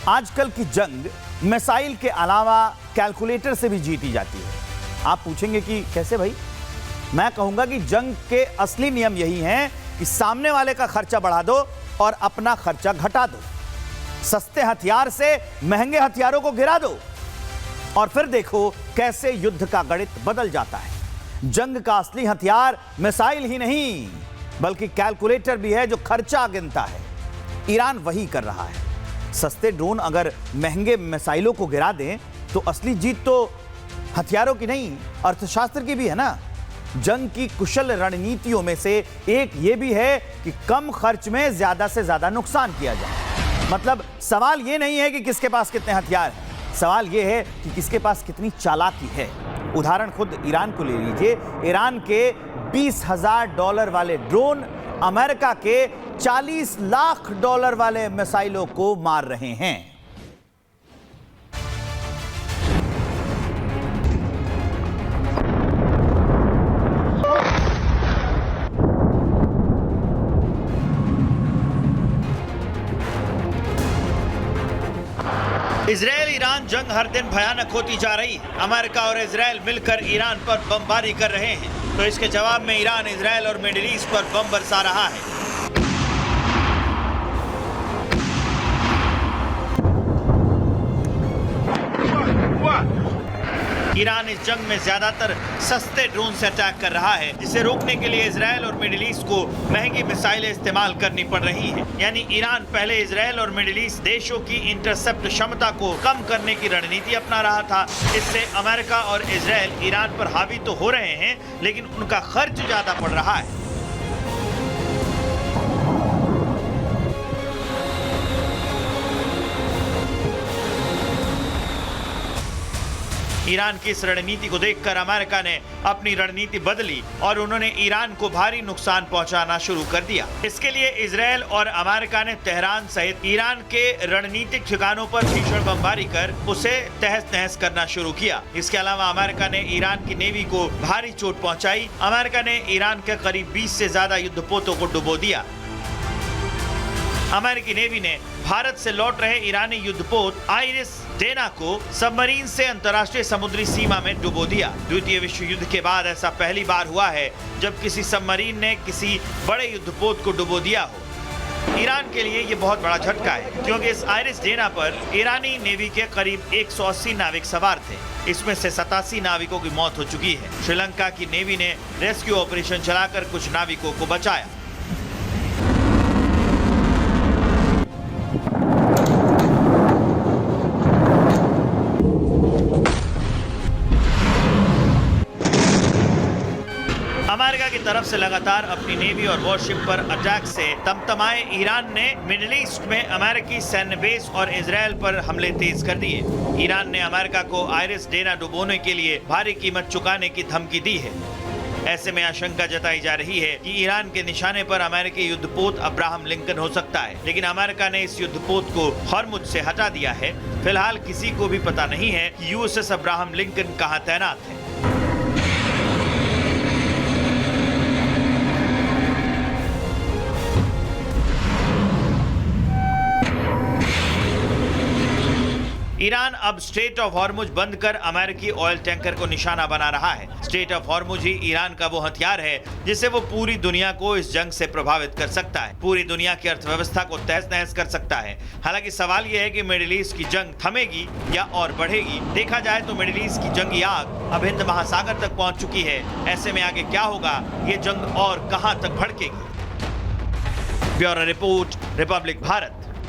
आजकल की जंग मिसाइल के अलावा कैलकुलेटर से भी जीती जाती है। आप पूछेंगे कि कैसे भाई? मैं कहूंगा कि जंग के असली नियम यही हैं कि सामने वाले का खर्चा बढ़ा दो और अपना खर्चा घटा दो। सस्ते हथियार से महंगे हथियारों को गिरा दो और फिर देखो कैसे युद्ध का गणित बदल जाता है। जंग का असली हथियार मिसाइल ही नहीं बल्कि कैलकुलेटर भी है जो खर्चा गिनता है। ईरान वही कर रहा है। सस्ते ड्रोन अगर महंगे मिसाइलों को गिरा दें तो असली जीत तो हथियारों की नहीं अर्थशास्त्र की भी है ना। जंग की कुशल रणनीतियों में से एक ये भी है कि कम खर्च में ज्यादा से ज्यादा नुकसान किया जाए। मतलब सवाल ये नहीं है कि किसके पास कितने हथियार हैं, सवाल ये है कि किसके पास कितनी चालाकी है। उदाहरण खुद ईरान को ले लीजिए। ईरान के $20,000 वाले ड्रोन अमेरिका के $40 लाख वाले मिसाइलों को मार रहे हैं। इजरायल ईरान जंग हर दिन भयानक होती जा रही है। अमेरिका और इजरायल मिलकर ईरान पर बमबारी कर रहे हैं, तो इसके जवाब में ईरान इजरायल और मिडिल ईस्ट पर बम बरसा रहा है। ईरान इस जंग में ज्यादातर सस्ते ड्रोन से अटैक कर रहा है, जिसे रोकने के लिए इजरायल और मिडिल ईस्ट को महंगी मिसाइलें इस्तेमाल करनी पड़ रही हैं। यानी ईरान पहले इजरायल और मिडिल ईस्ट देशों की इंटरसेप्ट क्षमता को कम करने की रणनीति अपना रहा था। इससे अमेरिका और इजरायल ईरान पर हावी तो हो रहे हैं, लेकिन उनका खर्च ज्यादा पड़ रहा है। ईरान की इस रणनीति को देखकर अमेरिका ने अपनी रणनीति बदली और उन्होंने ईरान को भारी नुकसान पहुंचाना शुरू कर दिया। इसके लिए इजरायल और अमेरिका ने तेहरान सहित ईरान के रणनीतिक ठिकानों पर भीषण बमबारी कर उसे तहस नहस करना शुरू किया। इसके अलावा अमेरिका ने ईरान की नेवी को भारी चोट पहुंचाई। अमेरिका ने ईरान के करीब 20 से ज्यादा युद्धपोतों को डुबो दिया। अमेरिकी नेवी ने भारत से लौट रहे ईरानी युद्धपोत आइरिस डेना को सबमरीन से अंतर्राष्ट्रीय समुद्री सीमा में डुबो दिया। द्वितीय विश्व युद्ध के बाद ऐसा पहली बार हुआ है जब किसी सबमरीन ने किसी बड़े युद्धपोत को डुबो दिया हो। ईरान के लिए ये बहुत बड़ा झटका है, क्योंकि इस आइरिस डेना पर ईरानी नेवी के करीब 180 नाविक सवार थे। इसमें से 87 नाविकों की मौत हो चुकी है। श्रीलंका की नेवी ने रेस्क्यू ऑपरेशन चलाकर कुछ नाविकों को बचाया। अमेरिका की तरफ से लगातार अपनी नेवी और वॉरशिप पर अटैक से तमतमाए ईरान ने मिडिल ईस्ट में अमेरिकी सैन्य बेस और इजरायल पर हमले तेज कर दिए। ईरान ने अमेरिका को आइरिस डेना डुबोने के लिए भारी कीमत चुकाने की धमकी दी है। ऐसे में आशंका जताई जा रही है कि ईरान के निशाने पर अमेरिकी युद्धपोत अब्राहम लिंकन हो सकता है, लेकिन अमेरिका ने इस युद्धपोत को हॉर्मुज से हटा दिया है। फिलहाल किसी को भी पता नहीं है कि यूएसएस अब्राहम लिंकन कहां तैनात है। ईरान अब स्ट्रेट ऑफ हॉर्मुज बंद कर अमेरिकी ऑयल टैंकर को निशाना बना रहा है। Straight of Hormuz he Iran का वो हथियार है जिससे वो पूरी दुनिया को इस जंग से प्रभावित कर सकता है, पूरी दुनिया की अर्थव्यवस्था को तहस नहस कर सकता है। हालांकि सवाल यह है कि मिडिल ईस्ट की जंग थमेगी या और बढ़ेगी। देखा जाए तो मिडिल ईस्ट की जंगी आग अब हिंद महासागर तक पहुंच चुकी है। ऐसे में आगे क्या होगा, ये जंग और कहां तक भड़केगी? Bureau report, republic Bharat.